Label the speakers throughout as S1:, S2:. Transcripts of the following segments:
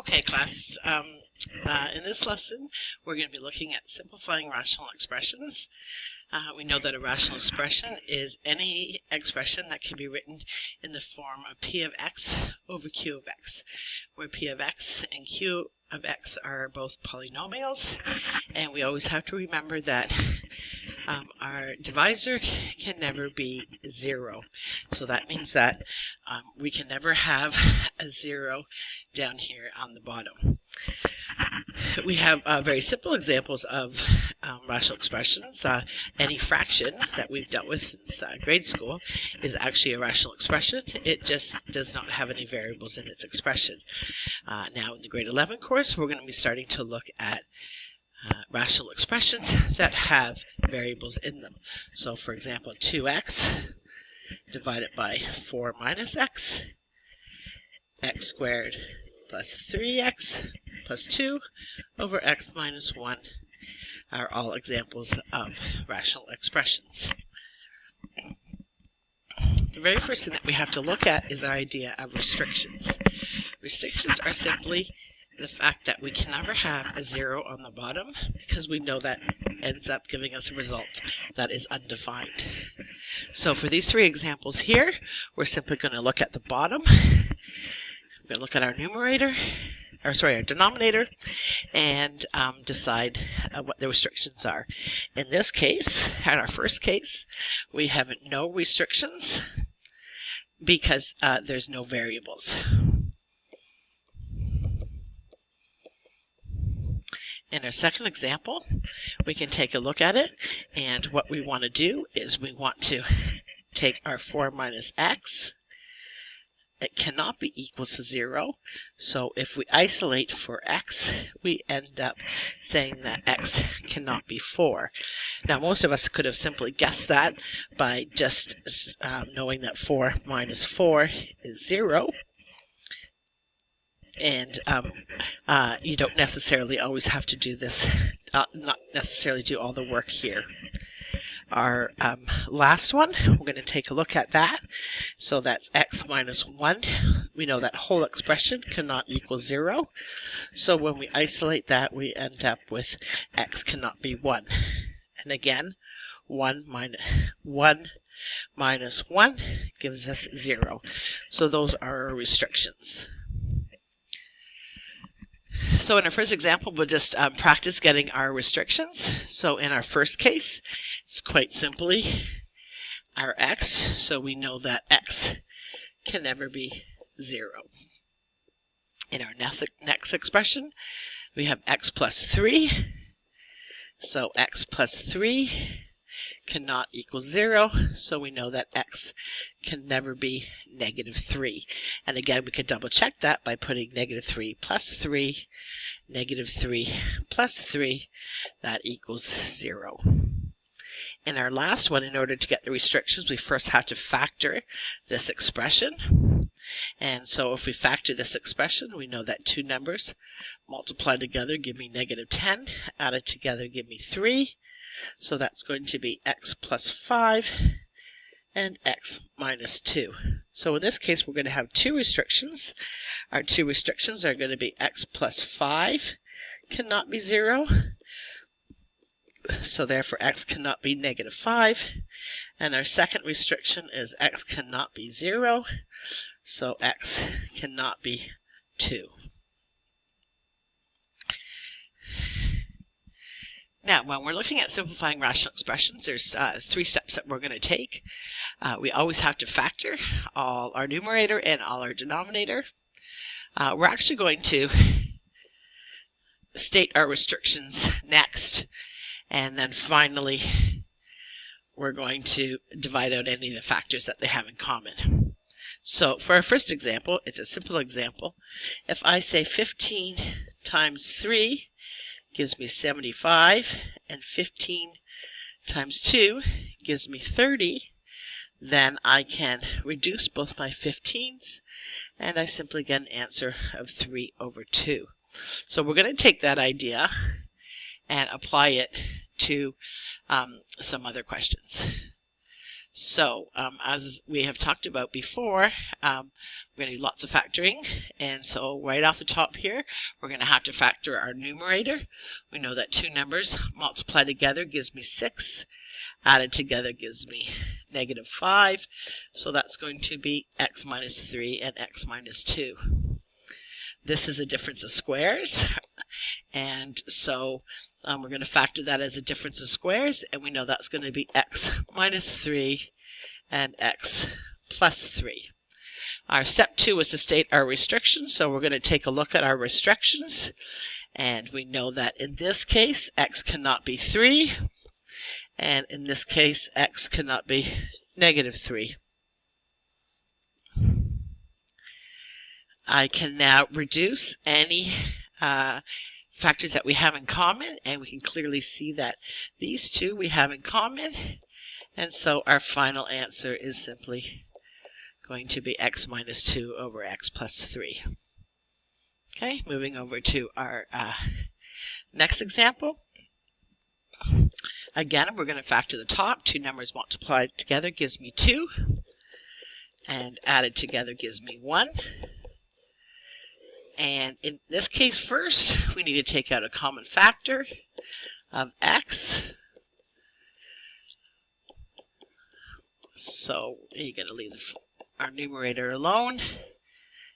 S1: Okay, class. In this lesson, we're going to be looking at simplifying rational expressions. We know that a rational expression is any expression that can be written in the form of p of x over q of x, where p of x and q of x are both polynomials, and we always have to remember that our divisor can never be 0. So that means that we can never have a 0 down here on the bottom. We have very simple examples of rational expressions. Any fraction that we've dealt with since grade school is actually a rational expression. It just does not have any variables in its expression. Now in the grade 11 course, we're going to be starting to look at rational expressions that have variables in them. So for example, 2x divided by 4 minus x, x squared plus 3x plus 2 over x minus 1 are all examples of rational expressions. The very first thing that we have to look at is our idea of restrictions. Restrictions are simply the fact that we can never have a 0 on the bottom because we know that ends up giving us a result that is undefined. So for these three examples here, we're simply going to look at the bottom. We're going to look at our our denominator, and decide what the restrictions are. In this case, in our first case, we have no restrictions because there's no variables. In our second example, we can take a look at it, and what we want to do is we want to take our 4 minus x. It cannot be equal to 0, so if we isolate for x, we end up saying that x cannot be 4. Now most of us could have simply guessed that by just knowing that 4 minus 4 is 0. And you don't necessarily always have to do this, not necessarily do all the work here. Our last one, we're going to take a look at that. So that's x minus 1. We know that whole expression cannot equal 0. So when we isolate that, we end up with x cannot be 1. And again, 1 minus 1 gives us 0. So those are our restrictions. So in our first example, we'll just practice getting our restrictions. So in our first case, it's quite simply our x. So we know that x can never be 0. In our next expression, we have x plus 3. So x plus 3 cannot equal 0, so we know that x can never be negative 3. And again, we can double check that by putting negative 3 plus 3, negative 3 plus 3, that equals 0. In our last one, in order to get the restrictions, we first have to factor this expression. And so if we factor this expression, we know that two numbers multiplied together give me negative 10, added together give me 3. So that's going to be x plus 5 and x minus 2. So in this case, we're going to have two restrictions. Our two restrictions are going to be x plus 5 cannot be 0. So therefore, x cannot be negative 5. And our second restriction is x cannot be 0. So x cannot be 2. Now, when we're looking at simplifying rational expressions, there's three steps that we're going to take. We always have to factor all our numerator and all our denominator. We're actually going to state our restrictions next, and then finally we're going to divide out any of the factors that they have in common. So for our first example, it's a simple example. If I say 15 times 3 gives me 75, and 15 times 2 gives me 30, then I can reduce both my 15s, and I simply get an answer of 3 over 2. So we're going to take that idea and apply it to some other questions. So as we have talked about before, we're going to do lots of factoring, and so right off the top here we're going to have to factor our numerator. We know that two numbers multiplied together gives me 6, added together gives me -5, so that's going to be x minus 3 and x minus 2. This is a difference of squares, and so we're going to factor that as a difference of squares, and we know that's going to be x minus 3 and x plus 3. Our step 2 is to state our restrictions, so we're going to take a look at our restrictions, and we know that in this case x cannot be 3, and in this case x cannot be -3. I can now reduce any factors that we have in common, and we can clearly see that these two we have in common, and so our final answer is simply going to be x minus 2 over x plus 3. Okay, moving over to our next example. Again, we're going to factor the top. Two numbers multiplied together gives me 2, and added together gives me 1. And in this case first, we need to take out a common factor of x. So you're going to leave our numerator alone.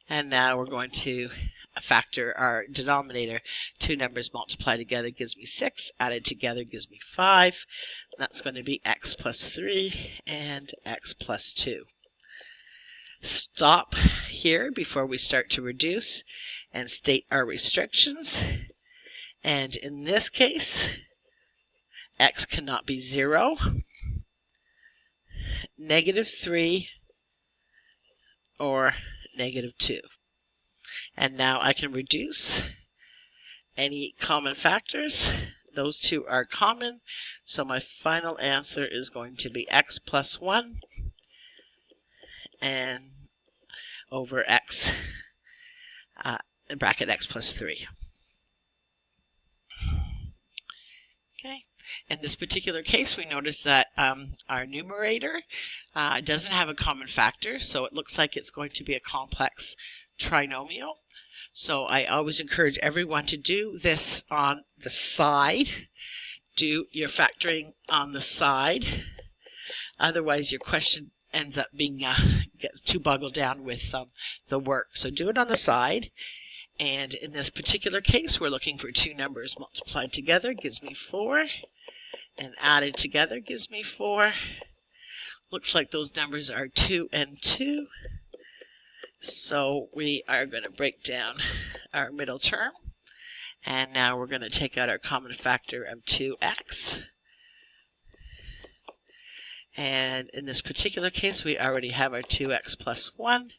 S1: And now we're going to factor our denominator. Two numbers multiplied together gives me 6, added together gives me 5. That's going to be x plus 3 and x plus 2. Stop here before we start to reduce and state our restrictions. And in this case, x cannot be 0, -3, or -2. And now I can reduce any common factors. Those two are common, so my final answer is going to be x plus 1 and over x, in bracket x plus 3. Okay. In this particular case, we notice that our numerator doesn't have a common factor, so it looks like it's going to be a complex trinomial. So I always encourage everyone to do this on the side. Do your factoring on the side. Otherwise, your question ends up being gets too boggled down with the work. So do it on the side. And in this particular case, we're looking for two numbers multiplied together gives me 4, and added together gives me 4. Looks like those numbers are 2 and 2. So we are going to break down our middle term. And now we're going to take out our common factor of 2x. And in this particular case, we already have our 2x plus 1.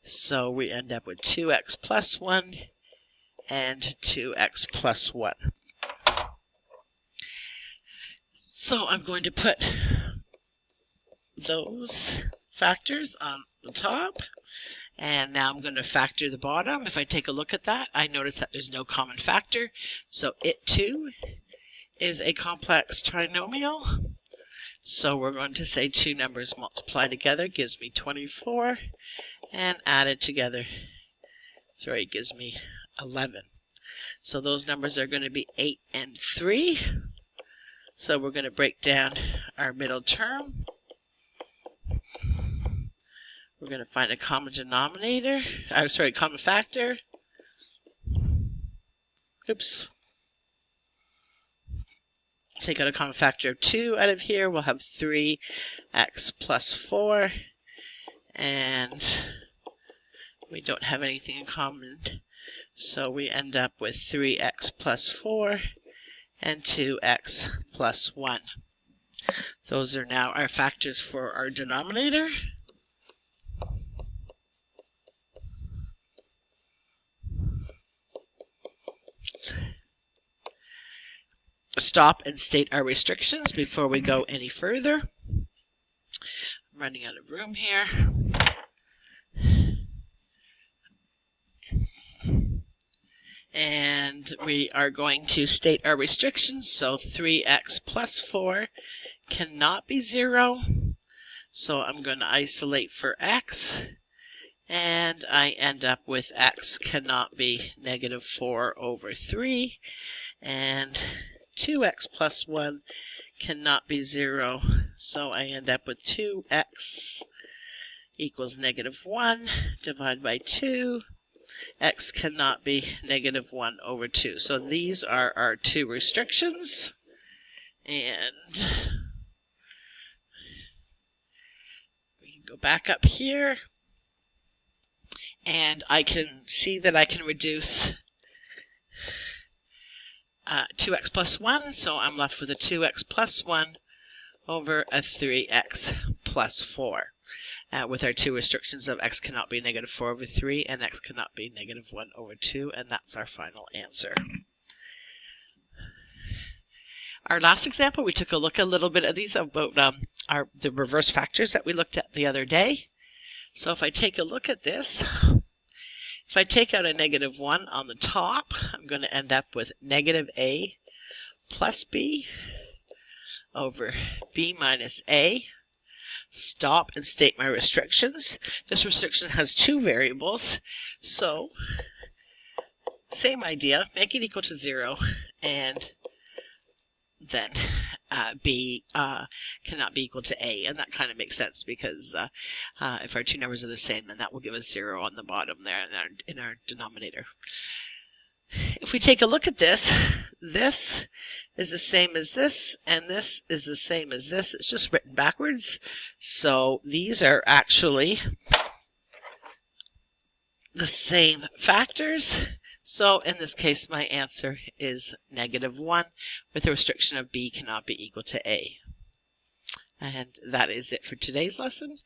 S1: So we end up with 2x plus 1 and 2x plus 1. So I'm going to put those factors on the top. And now I'm going to factor the bottom. If I take a look at that, I notice that there's no common factor. So it too is a complex trinomial. So we're going to say two numbers multiplied together gives me 24, and added together, gives me 11. So those numbers are going to be 8 and 3. So we're going to break down our middle term. We're going to find a common denominator, common factor. Oops. Take out a common factor of 2 out of here. We'll have 3x plus 4. And we don't have anything in common. So we end up with 3x plus 4 and 2x plus 1. Those are now our factors for our denominator. Stop and state our restrictions before we go any further. I'm running out of room here. And we are going to state our restrictions. So 3x plus 4 cannot be 0. So I'm going to isolate for x, and I end up with x cannot be negative 4 over 3, and 2x plus 1 cannot be 0, so I end up with 2x equals negative 1 divided by 2. X cannot be negative 1 over 2. So these are our two restrictions, and we can go back up here, and I can see that I can reduce 2x plus 1, so I'm left with a 2x plus 1 over a 3x plus 4. With our two restrictions of x cannot be negative 4 over 3 and x cannot be negative 1 over 2, and that's our final answer. Our last example, we took a look a little bit at these about the reverse factors that we looked at the other day. So if I take a look at this, if I take out a negative 1 on the top, I'm going to end up with negative a plus b over b minus a. Stop and state my restrictions. This restriction has two variables, so same idea, make it equal to 0, and then b cannot be equal to a, and that kind of makes sense because if our two numbers are the same, then that will give us 0 on the bottom there in our denominator. If we take a look at this, this is the same as this, and this is the same as this. It's just written backwards. So these are actually the same factors. So in this case, my answer is negative 1 with a restriction of b cannot be equal to a. And that is it for today's lesson.